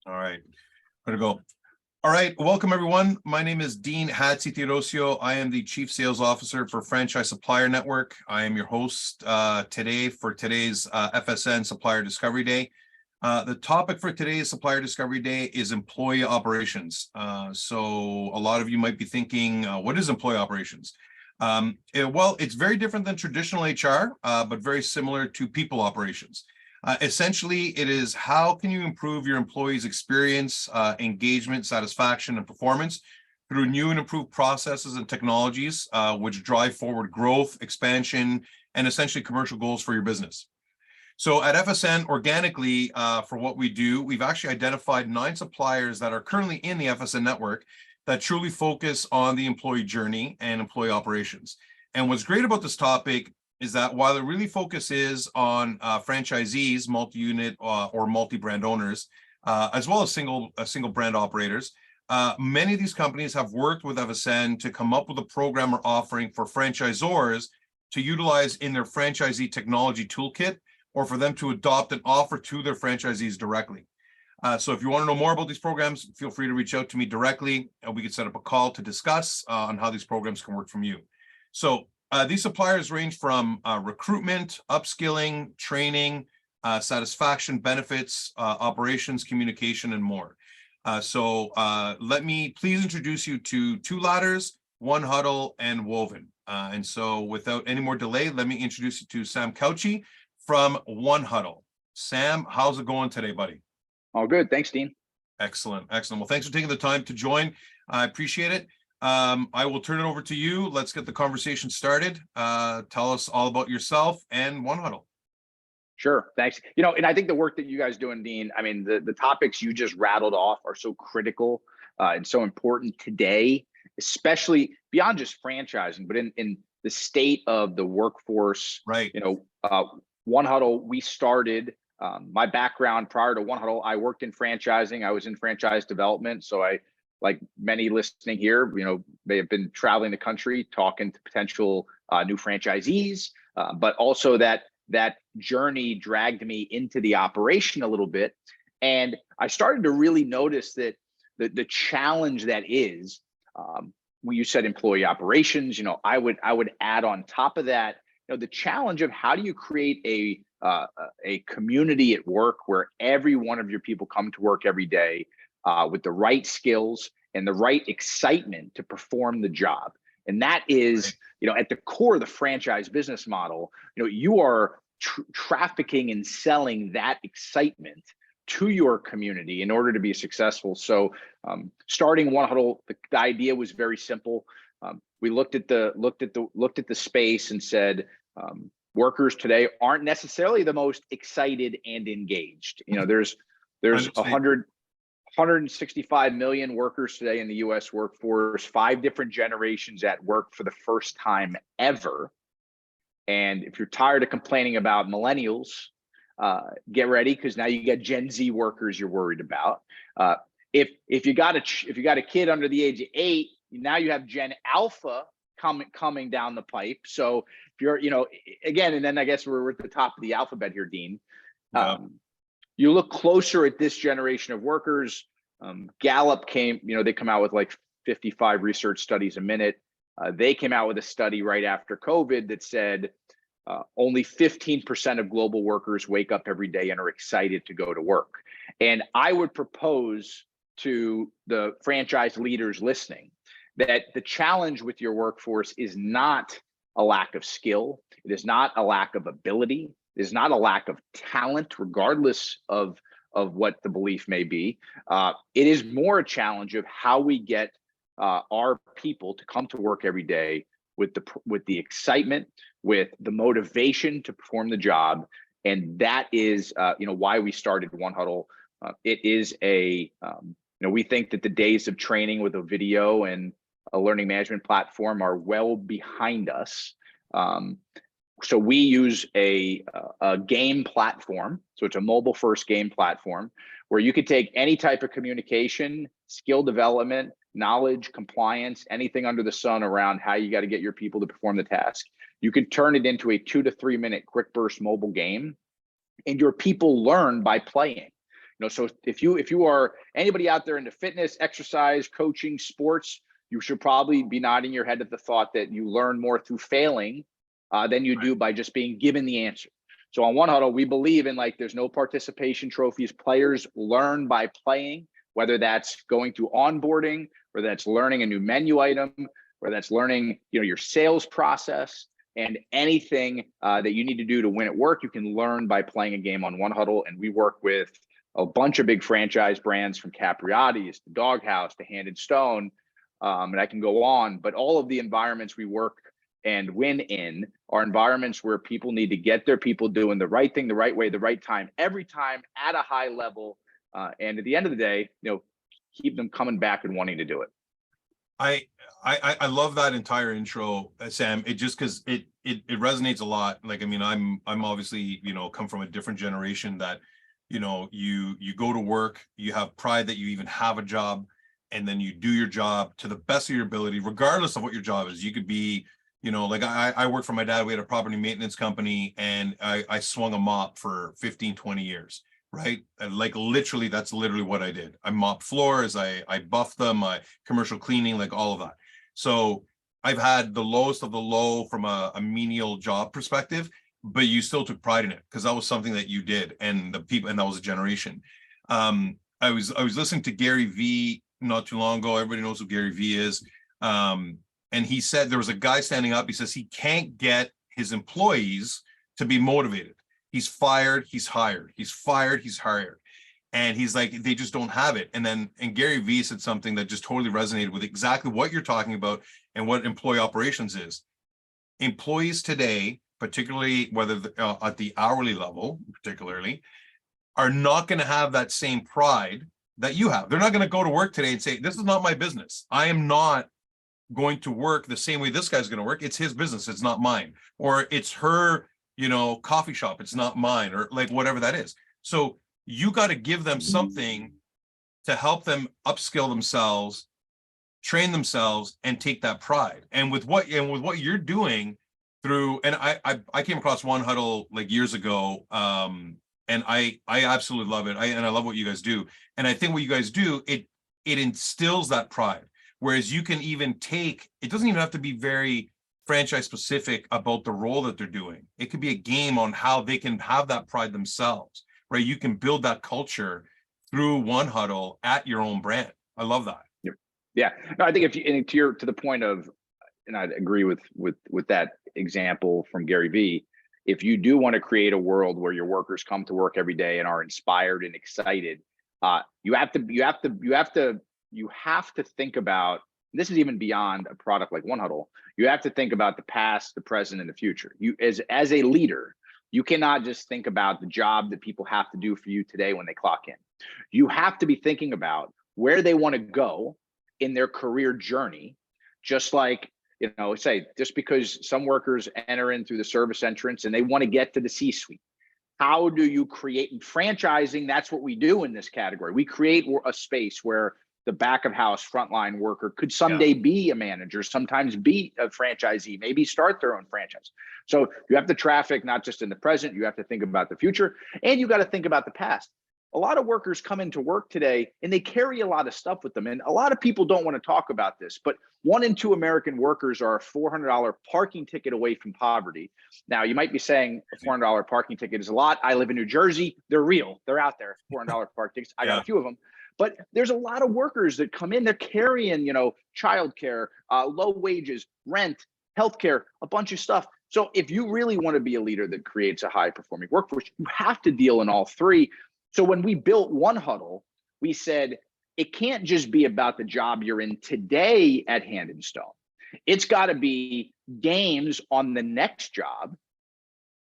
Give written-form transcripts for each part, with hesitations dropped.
All right, gonna go. All right, welcome everyone. My name is Dean Hadzi-Theodosio. I am the Chief Sales Officer for Franchise Supplier Network. I am your host today for today's FSN Supplier Discovery Day. The topic for today's Supplier Discovery Day is employee operations. So a lot of you might be thinking, what is employee operations? Well, it's very different than traditional HR, but very similar to people operations. Essentially, it is how can you improve your employees' experience, engagement, satisfaction, and performance through new and improved processes and technologies, which drive forward growth, expansion, and essentially commercial goals for your business. So at FSN, organically, for what we do, we've actually identified 9 suppliers that are currently in the FSN network that truly focus on the employee journey and employee operations. And what's great about this topic is that while it really focuses on franchisees, multi-unit or multi-brand owners, as well as single brand operators, many of these companies have worked with FSN to come up with a program or offering for franchisors to utilize in their franchisee technology toolkit, or for them to adopt and offer to their franchisees directly. So if you want to know more about these programs, feel free to reach out to me directly, and we can set up a call to discuss on how these programs can work from you. So these suppliers range from recruitment, upskilling, training, satisfaction, benefits, operations, communication, and more. So let me please introduce you to 2 Ladders, 1Huddle, and Woven. And so without any more delay, let me introduce you to Sam Couchy from 1Huddle. Sam, how's it going today, buddy? All good. Thanks, Dean. Excellent. Excellent. Well, thanks for taking the time to join. I appreciate it. I will turn it over to you. Let's get the conversation started. Tell us all about yourself and 1Huddle. Sure. Thanks. And I think the work that you guys doing, Dean, I mean, the topics you just rattled off are so critical and so important today, especially beyond just franchising, but in the state of the workforce. Right. 1Huddle, we started, my background prior to 1Huddle, I worked in franchising. I was in franchise development. So I, like many listening here, may have been traveling the country, talking to potential new franchisees, but also that journey dragged me into the operation a little bit. And I started to really notice that the challenge that is, when you said employee operations, I would add on top of that, the challenge of how do you create a community at work where every one of your people come to work every day with the right skills and the right excitement to perform the job. And that is, at the core of the franchise business model, you are trafficking and selling that excitement to your community in order to be successful. So starting 1Huddle, the idea was very simple. We looked at the space and said, workers today aren't necessarily the most excited and engaged. There's 165 million workers today in the US workforce, 5 different generations at work for the first time ever. And if you're tired of complaining about millennials, get ready, because now you get Gen Z workers you're worried about. If you got a kid under the age of 8, now you have Gen Alpha coming down the pipe. So if you're, again, and then I guess we're at the top of the alphabet here, Dean. You look closer at this generation of workers. Gallup came, they come out with like 55 research studies a minute. They came out with a study right after COVID that said only 15% of global workers wake up every day and are excited to go to work. And I would propose to the franchise leaders listening that the challenge with your workforce is not a lack of skill. It is not a lack of ability. It is not a lack of talent, regardless of what the belief may be. It is more a challenge of how we get our people to come to work every day with the excitement, with the motivation to perform the job. And that is why we started 1Huddle. It is we think that the days of training with a video and a learning management platform are well behind us. So we use a game platform. So it's a mobile first game platform where you could take any type of communication, skill development, knowledge, compliance, anything under the sun around how you got to get your people to perform the task. You could turn it into a 2 to 3 minute quick burst mobile game, and your people learn by playing. So if you are anybody out there into fitness, exercise, coaching, sports, you should probably be nodding your head at the thought that you learn more through failing than you do by just being given the answer. So on 1Huddle, we believe in there's no participation trophies. Players learn by playing, whether that's going through onboarding, whether that's learning a new menu item, whether that's learning, your sales process, and anything that you need to do to win at work, you can learn by playing a game on 1Huddle. And we work with a bunch of big franchise brands from Capriati's to Doghouse to Hand and Stone, and I can go on. But all of the environments we work and win in are environments where people need to get their people doing the right thing, the right way, the right time, every time at a high level. And at the end of the day, keep them coming back and wanting to do it. I love that entire intro, Sam. It just because it resonates a lot. I'm obviously, come from a different generation that, you go to work, you have pride that you even have a job, and then you do your job to the best of your ability, regardless of what your job is. You could be, I worked for my dad. We had a property maintenance company, and I swung a mop for 15, 20 years. Right. And literally, that's literally what I did. I mopped floors, I buffed them, I commercial cleaning, all of that. So I've had the lowest of the low from a menial job perspective, but you still took pride in it because that was something that you did, and the people, and that was a generation. I was listening to Gary V not too long ago. Everybody knows who Gary V is. And he said there was a guy standing up. He says he can't get his employees to be motivated. He's fired, he's hired. He's fired, he's hired. And he's like, they just don't have it. And Gary V said something that just totally resonated with exactly what you're talking about and what employee operations is. Employees today, particularly whether at the hourly level, particularly, are not going to have that same pride that you have. They're not going to go to work today and say, this is not my business. I am not going to work the same way this guy's going to work. It's his business. It's not mine. Or it's her, coffee shop. It's not mine, or whatever that is. So you got to give them something to help them upskill themselves, train themselves, and take that pride. And with what you're doing through, and I came across 1Huddle years ago, and I absolutely love it. I love what you guys do. And I think what you guys do, it instills that pride. Whereas you can even take, it doesn't even have to be very franchise specific about the role that they're doing. It could be a game on how they can have that pride themselves, right? You can build that culture through 1Huddle at your own brand. I love that. Yeah. No, I think to the point of, and I'd agree with that example from Gary V. If you do want to create a world where your workers come to work every day and are inspired and excited, you have to think about, this is even beyond a product like 1Huddle. You have to think about the past, the present, and the future. You, as a leader, you cannot just think about the job that people have to do for you today when they clock in. You have to be thinking about where they want to go in their career journey. Just like, say, just because some workers enter in through the service entrance and they want to get to the C-suite. How do you create, in franchising? That's what we do in this category. We create a space where the back of house frontline worker could someday be a manager, sometimes be a franchisee, maybe start their own franchise. So you have to traffic not just in the present, you have to think about the future, and you got to think about the past. A lot of workers come into work today and they carry a lot of stuff with them. And a lot of people don't want to talk about this, but 1 in 2 American workers are a $400 parking ticket away from poverty. Now, you might be saying a $400 parking ticket is a lot. I live in New Jersey. They're real. They're out there. $400 parking tickets. I got a few of them. But there's a lot of workers that come in, they're carrying, childcare, low wages, rent, healthcare, a bunch of stuff. So if you really want to be a leader that creates a high performing workforce, you have to deal in all three. So when we built 1Huddle, we said, it can't just be about the job you're in today at Hand and Stone. It's got to be games on the next job,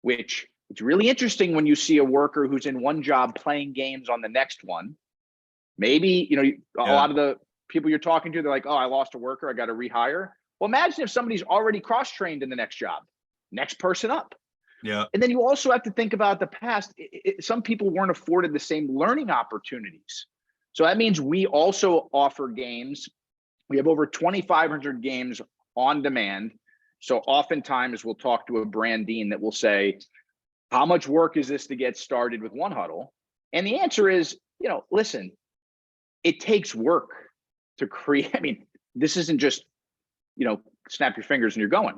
which it's really interesting when you see a worker who's in one job playing games on the next one. Maybe, a lot of the people you're talking to, they're like, oh, I lost a worker, I got to rehire. Well, imagine if somebody's already cross-trained in the next job, next person up. Yeah. And then you also have to think about the past. Some people weren't afforded the same learning opportunities. So that means we also offer games. We have over 2,500 games on demand. So oftentimes we'll talk to a brand dean that will say, how much work is this to get started with 1Huddle? And the answer is, listen, it takes work to create. I mean, this isn't just, snap your fingers and you're going.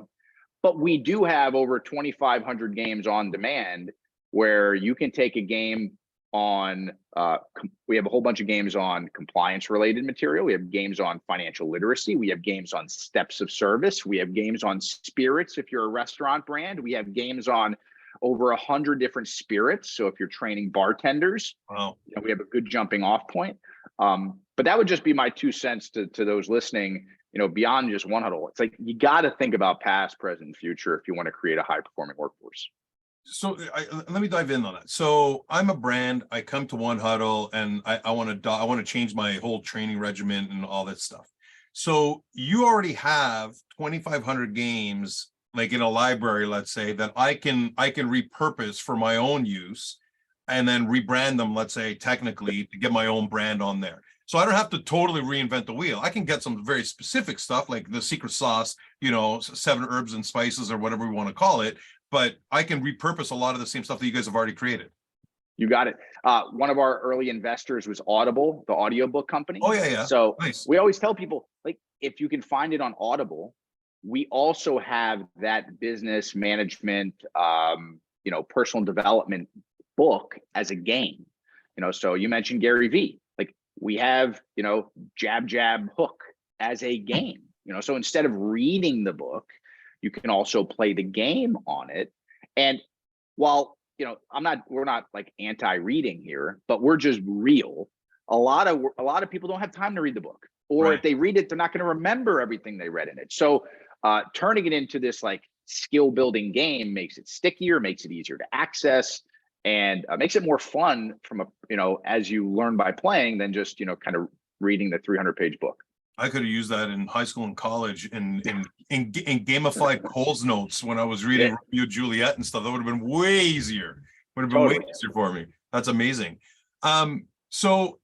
But we do have over 2,500 games on demand where you can take a game on, we have a whole bunch of games on compliance related material. We have games on financial literacy. We have games on steps of service. We have games on spirits. If you're a restaurant brand, we have games on over 100 different spirits. So if you're training bartenders, Wow. we have a good jumping off point. But that would just be my 2 cents to those listening, beyond just 1Huddle. It's like, you got to think about past, present, and future if you want to create a high performing workforce. So let me dive in on that. So I'm a brand, I come to 1Huddle and I want to change my whole training regimen and all that stuff. So you already have 2,500 games, like in a library, let's say, that I can repurpose for my own use and then rebrand them, let's say, technically, to get my own brand on there. So I don't have to totally reinvent the wheel. I can get some very specific stuff like the secret sauce, 7 herbs and spices or whatever we want to call it, but I can repurpose a lot of the same stuff that you guys have already created. You got it. One of our early investors was Audible, the audiobook company. Oh, yeah. So Nice. we always tell people, like, if you can find it on Audible, we also have that business management, personal development book as a game. So you mentioned Gary Vee. Like, we have, jab, jab, hook as a game. So instead of reading the book, you can also play the game on it. And while, we're not like anti-reading here, but we're just real. A lot of people don't have time to read the book, or Right. if they read it, they're not going to remember everything they read in it. So turning it into this like skill building game makes it stickier, makes it easier to access, and makes it more fun from as you learn by playing than just, kind of reading the 300-page book. I could have used that in high school and college in gamified Coles notes when I was reading Romeo and Juliet and stuff. That would have been way easier. Would have been way easier for me. That's amazing. So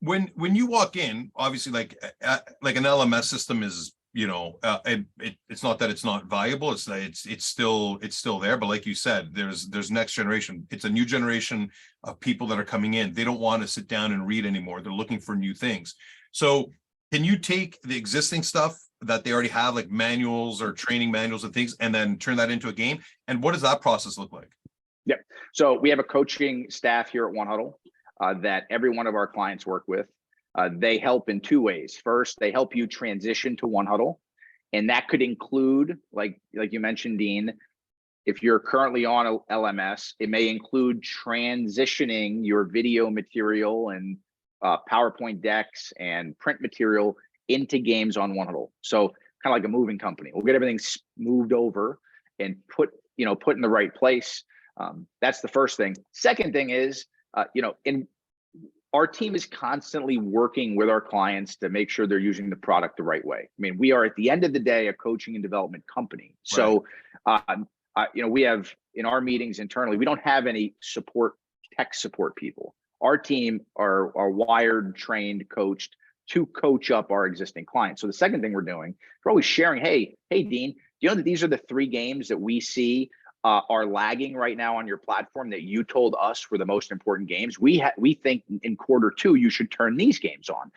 when you walk in, obviously, like an LMS system is, it's not that it's not valuable. It's still there. But like you said, there's next generation. It's a new generation of people that are coming in. They don't want to sit down and read anymore. They're looking for new things. So can you take the existing stuff that they already have, like manuals or training manuals and things, and then turn that into a game? And what does that process look like? Yep. So we have a coaching staff here at 1Huddle that every one of our clients work with. They help in 2 ways. First, they help you transition to 1Huddle. And that could include, like you mentioned, Dean, if you're currently on a LMS, it may include transitioning your video material and PowerPoint decks and print material into games on 1Huddle. So kind of like a moving company. We'll get everything moved over and put in the right place. That's the first thing. Second thing is, our team is constantly working with our clients to make sure they're using the product the right way. I mean, we are at the end of the day a coaching and development company. So, we have in our meetings internally, we don't have any tech support people. Our team are wired, trained, coached to coach up our existing clients. So the second thing we're doing, we're always sharing, hey, Dean, do you know that these are the 3 games that we see are lagging right now on your platform that you told us were the most important games? We think in Q2 you should turn these games on.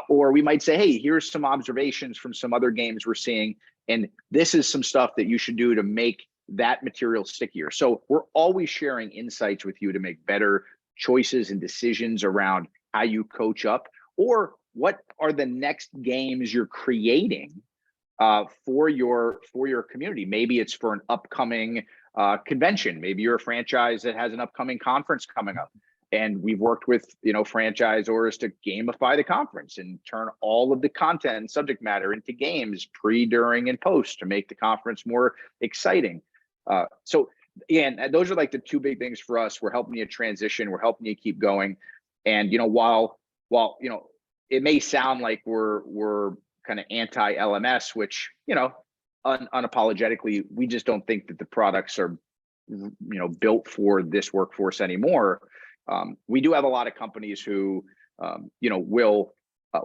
Or we might say, hey, here's some observations from some other games we're seeing, and this is some stuff that you should do to make that material stickier. So we're always sharing insights with you to make better choices and decisions around how you coach up, or what are the next games you're creating for your community. Maybe it's for an upcoming convention. Maybe you're a franchise that has an upcoming conference coming up, and we've worked with franchisors to gamify the conference and turn all of the content and subject matter into games pre, during, and post to make the conference more exciting. So again, those are like the 2 big things for us. We're helping you transition. We're helping you keep going. And while it may sound like we're kind of anti-LMS, which unapologetically, we just don't think that the products are built for this workforce anymore. We do have a lot of companies who will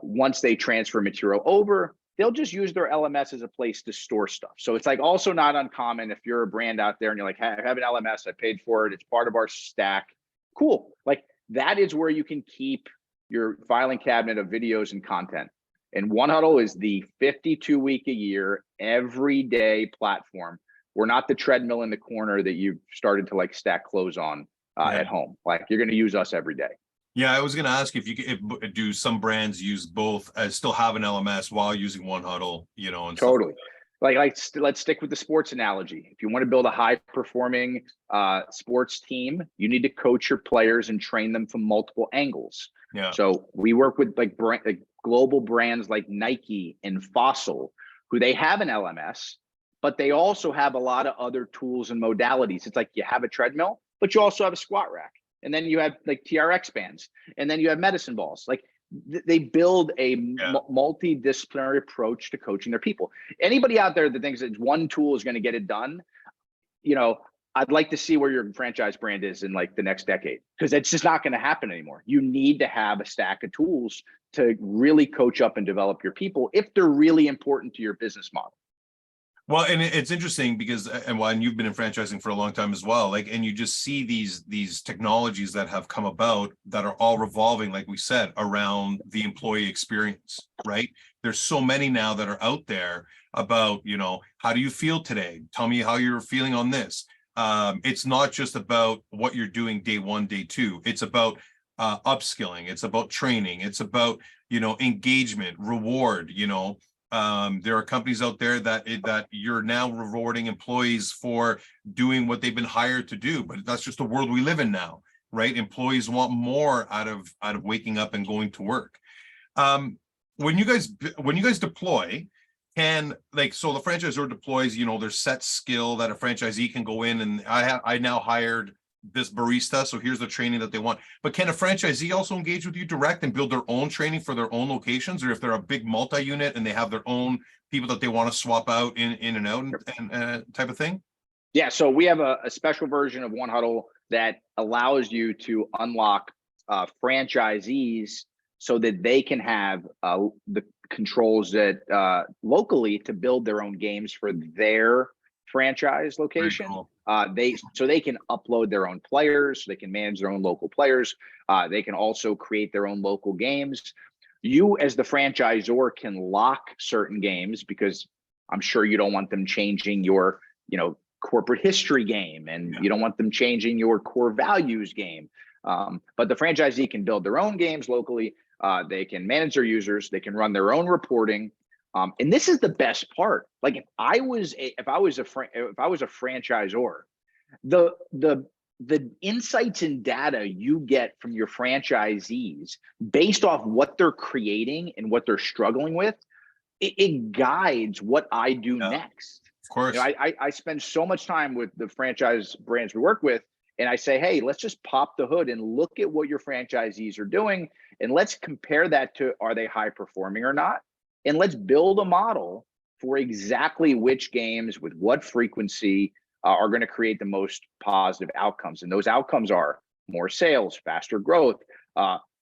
once they transfer material over, they'll just use their LMS as a place to store stuff. So it's like also not uncommon if you're a brand out there and you're like, hey, I have an LMS, I paid for it, it's part of our stack. Cool. Like, that is where you can keep your filing cabinet of videos and content. And 1Huddle is the 52-week-a-year, everyday platform. We're not the treadmill in the corner that you've started to like stack clothes on at home. Like, you're going to use us every day. Yeah, I was going to ask if you could, do some brands use both, still have an LMS while using 1Huddle, you know, and totally. Let's stick with the sports analogy. If you want to build a high-performing sports team, you need to coach your players and train them from multiple angles. Yeah. So we work with like global brands like Nike and Fossil, who they have an LMS, but they also have a lot of other tools and modalities. It's like you have a treadmill, but you also have a squat rack. And then you have like TRX bands, and then you have medicine balls. Like they build a multidisciplinary approach to coaching their people. Anybody out there that thinks that one tool is going to get it done, you know, I'd like to see where your franchise brand is in like the next decade, because it's just not going to happen anymore. You need to have a stack of tools to really coach up and develop your people if they're really important to your business model. Well, and it's interesting because, and you've been in franchising for a long time as well, like, and you just see these technologies that have come about that are all revolving, like we said, around the employee experience, right? There's so many now that are out there about, you know, how do you feel today? Tell me how you're feeling on this. It's not just about what you're doing day one, day two. It's about upskilling. It's about training. It's about, you know, engagement, reward, you know. There are companies out there that you're now rewarding employees for doing what they've been hired to do, but that's just the world we live in now, right? Employees want more out of waking up and going to work. When you guys deploy, so the franchisor deploys, you know, there's set skill that a franchisee can go in, and I now hired this barista, so here's the training that they want. But can a franchisee also engage with you direct and build their own training for their own locations, or if they're a big multi-unit and they have their own people that they want to swap out in and out and type of thing? Yeah, so we have a special version of 1Huddle that allows you to unlock franchisees so that they can have the controls that locally to build their own games for their franchise location. Cool. They can upload their own players, so they can manage their own local players. They can also create their own local games. You as the franchisor can lock certain games, because I'm sure you don't want them changing your, you know, corporate history game, and you don't want them changing your core values game. But the franchisee can build their own games locally. They can manage their users. They can run their own reporting. And this is the best part. Like, if I was a franchisor, the insights and data you get from your franchisees based off what they're creating and what they're struggling with, it guides what I do next. Of course. You know, I spend so much time with the franchise brands we work with, and I say, hey, let's just pop the hood and look at what your franchisees are doing, and let's compare that to, are they high performing or not? And let's build a model for exactly which games with what frequency are going to create the most positive outcomes. And those outcomes are more sales, faster growth,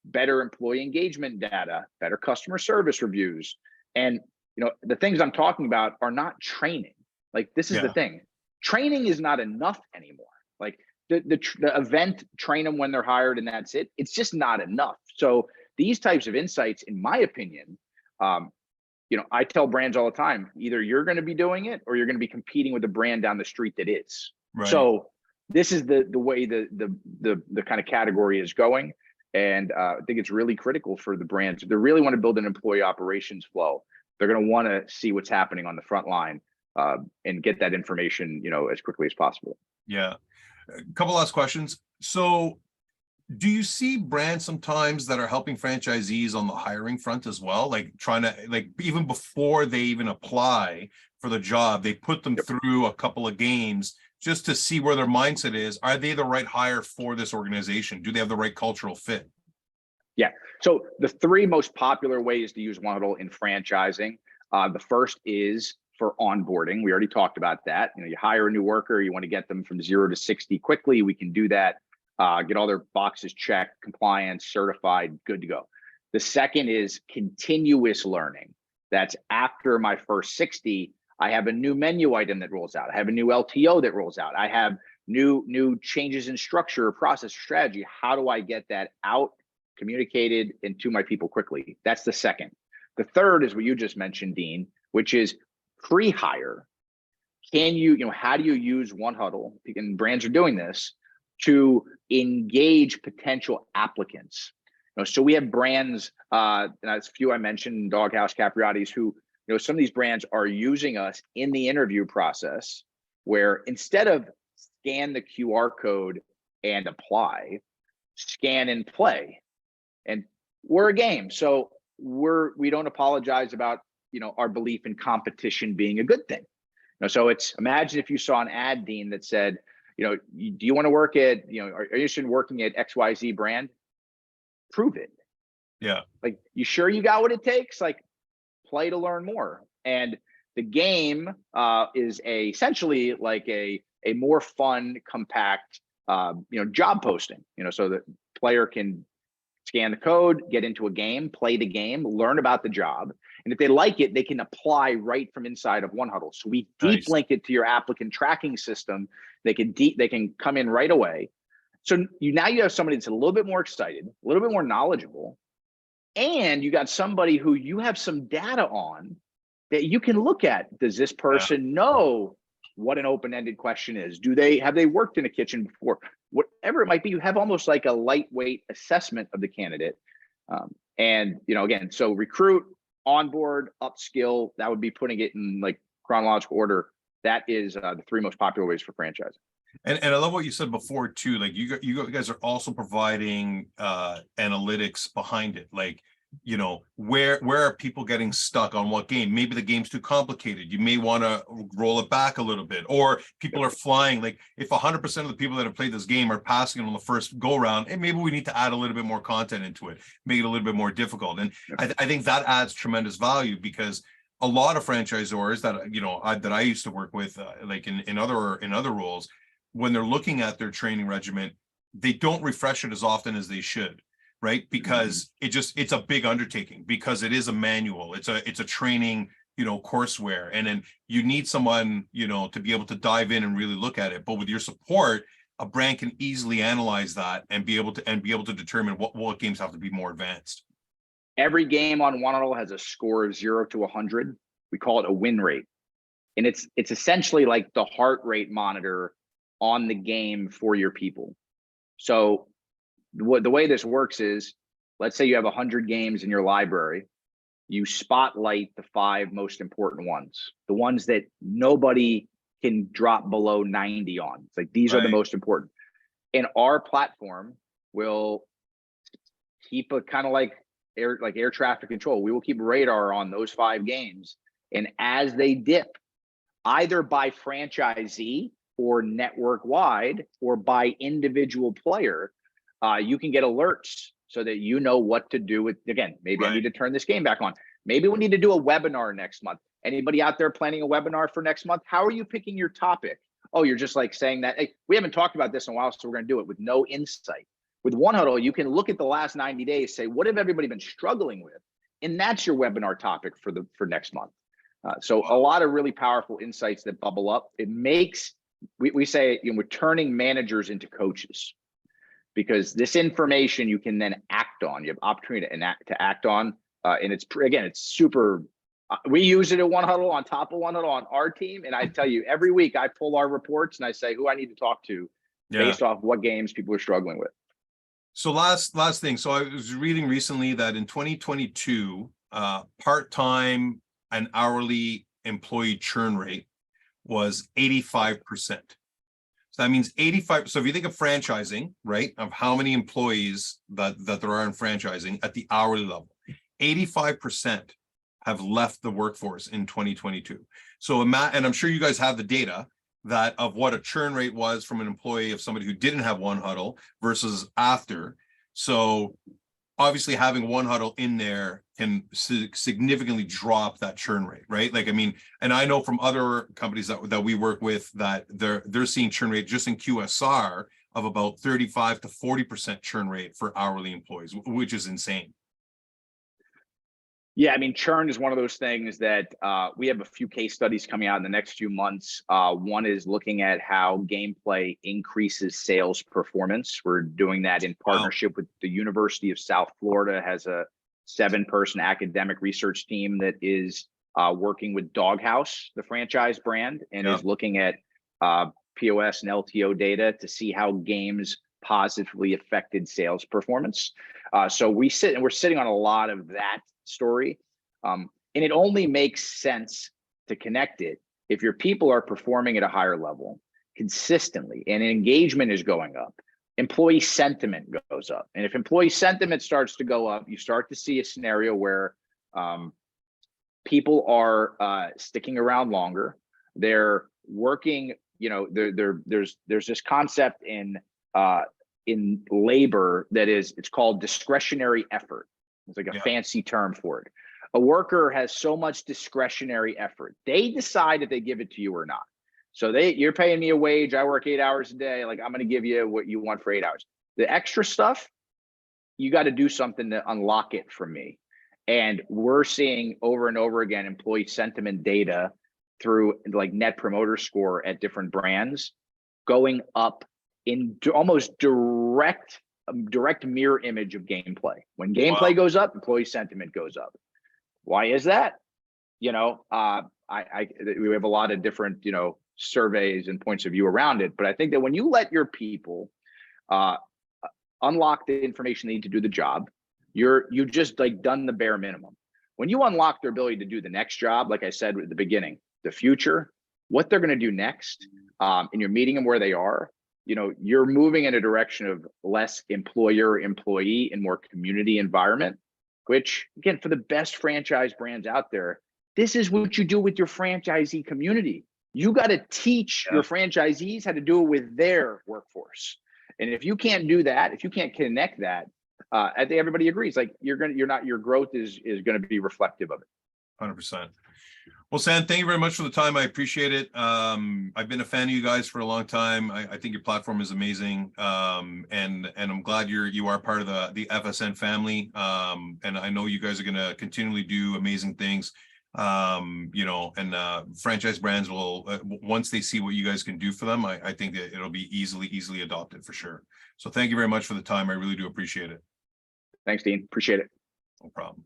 better employee engagement data, better customer service reviews. And, you know, the things I'm talking about are not training. Like, this is the thing. Training is not enough anymore. Like, the event, train them when they're hired and that's it. It's just not enough. So these types of insights, in my opinion, you know, I tell brands all the time, either you're going to be doing it or you're going to be competing with a brand down the street that is. Right. So this is the way the kind of category is going. And I think it's really critical for the brands. If they really want to build an employee operations flow, they're going to want to see what's happening on the front line and get that information, you know, as quickly as possible. Yeah. A couple last questions. So do you see brands sometimes that are helping franchisees on the hiring front as well? Like, trying to, like, even before they even apply for the job, they put them through a couple of games just to see where their mindset is. Are they the right hire for this organization? Do they have the right cultural fit? Yeah. So the three most popular ways to use 1Huddle in franchising. The first is for onboarding. We already talked about that. You know, you hire a new worker, you want to get them from 0 to 60 quickly. We can do that. Get all their boxes checked, compliance, certified, good to go. The second is continuous learning. That's after my first 60, I have a new menu item that rolls out. I have a new LTO that rolls out. I have new changes in structure, process, strategy. How do I get that out communicated, and to my people quickly. That's the second. The third is what you just mentioned, Dean, which is pre-hire. Can you, how do you use 1Huddle, and brands are doing this, to engage potential applicants? So we have brands, and that's a few I mentioned, Doghouse, Capriati's, who, some of these brands are using us in the interview process, where instead of scan the QR code and apply, scan and play. And we're a game, so we don't apologize about our belief in competition being a good thing. So it's, imagine if you saw an ad, Dean, that said, do you want to work at, are you interested in working at XYZ brand? Prove it. Yeah. Like, you sure you got what it takes? Like, play to learn more. And the game is essentially like a more fun, compact, job posting, so the player can scan the code, get into a game, play the game, learn about the job. And if they like it, they can apply right from inside of 1Huddle. So we deep link it to your applicant tracking system. They can come in right away. So now you have somebody that's a little bit more excited, a little bit more knowledgeable, and you got somebody who you have some data on that you can look at. Does this person know what an open-ended question is? Have they worked in a kitchen before? Whatever it might be, you have almost like a lightweight assessment of the candidate. And again, so recruit, onboard, upskill, that would be putting it in like chronological order. That is the three most popular ways for franchising. And I love what you said before too. Like you guys are also providing analytics behind it. Like, where are people getting stuck on what game? Maybe the game's too complicated. You may want to roll it back a little bit, or people are flying. Like, if 100% of the people that have played this game are passing it on the first go round, and maybe we need to add a little bit more content into it, make it a little bit more difficult. And I think that adds tremendous value, because a lot of franchisors that that I used to work with, like in other roles, when they're looking at their training regimen, they don't refresh it as often as they should, right? Because it's a big undertaking, because it is a manual, it's a training, courseware, and then you need someone, to be able to dive in and really look at it. But with your support, a brand can easily analyze that and be able to determine what games have to be more advanced. Every game on 1Huddle has a score of 0 to 100. We call it a win rate, and it's essentially like the heart rate monitor on the game for your people. So the way this works is, let's say you have 100 games in your library. You spotlight the 5 most important ones, the ones that nobody can drop below 90 on. It's like, these are the most important. And our platform will keep a kind of like air traffic control. We will keep radar on those 5 games. And as they dip, either by franchisee or network wide, or by individual player, you can get alerts so that you know what to do with, again, maybe I need to turn this game back on. Maybe we need to do a webinar next month. Anybody out there planning a webinar for next month? How are you picking your topic? Oh, you're just like saying that, hey, we haven't talked about this in a while, so we're going to do it, with no insight. With 1Huddle, you can look at the last 90 days, say, what have everybody been struggling with? And that's your webinar topic for next month. So a lot of really powerful insights that bubble up. It makes, we say, we're turning managers into coaches, because this information you can then act on. You have opportunity to act on, and it's super. We use it at 1Huddle, on top of 1Huddle on our team, and I tell you, every week I pull our reports and I say who I need to talk to based off what games people are struggling with. So last thing. So I was reading recently that in 2022, part-time and hourly employee churn rate was 85%. So that means 85. So if you think of franchising, right, of how many employees that there are in franchising at the hourly level, 85% have left the workforce in 2022. So and I'm sure you guys have the data that of what a churn rate was from an employee of somebody who didn't have 1Huddle versus after. So obviously having 1Huddle in there can significantly drop that churn rate, right? Like, I mean, and I know from other companies that we work with that they're seeing churn rate just in QSR of about 35 to 40% churn rate for hourly employees, which is insane. Yeah, I mean, churn is one of those things that we have a few case studies coming out in the next few months. One is looking at how gameplay increases sales performance. We're doing that in partnership with the University of South Florida, has a 7-person academic research team that is working with Doghouse, the franchise brand, and is looking at POS and LTO data to see how games positively affected sales performance. So we're sitting on a lot of that story. And it only makes sense to connect it if your people are performing at a higher level consistently and engagement is going up, employee sentiment goes up. And if employee sentiment starts to go up, you start to see a scenario where people are sticking around longer. They're working, there's this concept in labor that it's called discretionary effort. It's like a fancy term for it. A worker has so much discretionary effort. They decide if they give it to you or not. So you're paying me a wage. I work 8 hours a day. Like, I'm going to give you what you want for 8 hours. The extra stuff, you got to do something to unlock it from me. And we're seeing over and over again, employee sentiment data through like net promoter score at different brands going up in almost direct mirror image of gameplay. When gameplay goes up, employee sentiment goes up. Why is that? We have a lot of different, surveys and points of view around it. But I think that when you let your people unlock the information they need to do the job, you've just like done the bare minimum. When you unlock their ability to do the next job, like I said at the beginning, the future, what they're going to do next, and you're meeting them where they are, you're moving in a direction of less employer-employee and more community environment, which, again, for the best franchise brands out there, this is what you do with your franchisee community. You got to teach your franchisees how to do it with their workforce. And if you can't do that, if you can't connect that, I think everybody agrees, like your growth is going to be reflective of it. 100%. Well, Sam, thank you very much for the time. I appreciate it. I've been a fan of you guys for a long time. I think your platform is amazing. And I'm glad you are part of the FSN family. And I know you guys are going to continually do amazing things. Franchise brands will, once they see what you guys can do for them, I think that it'll be easily adopted for sure. So thank you very much for the time. I really do appreciate it. Thanks, Dean. Appreciate it. No problem.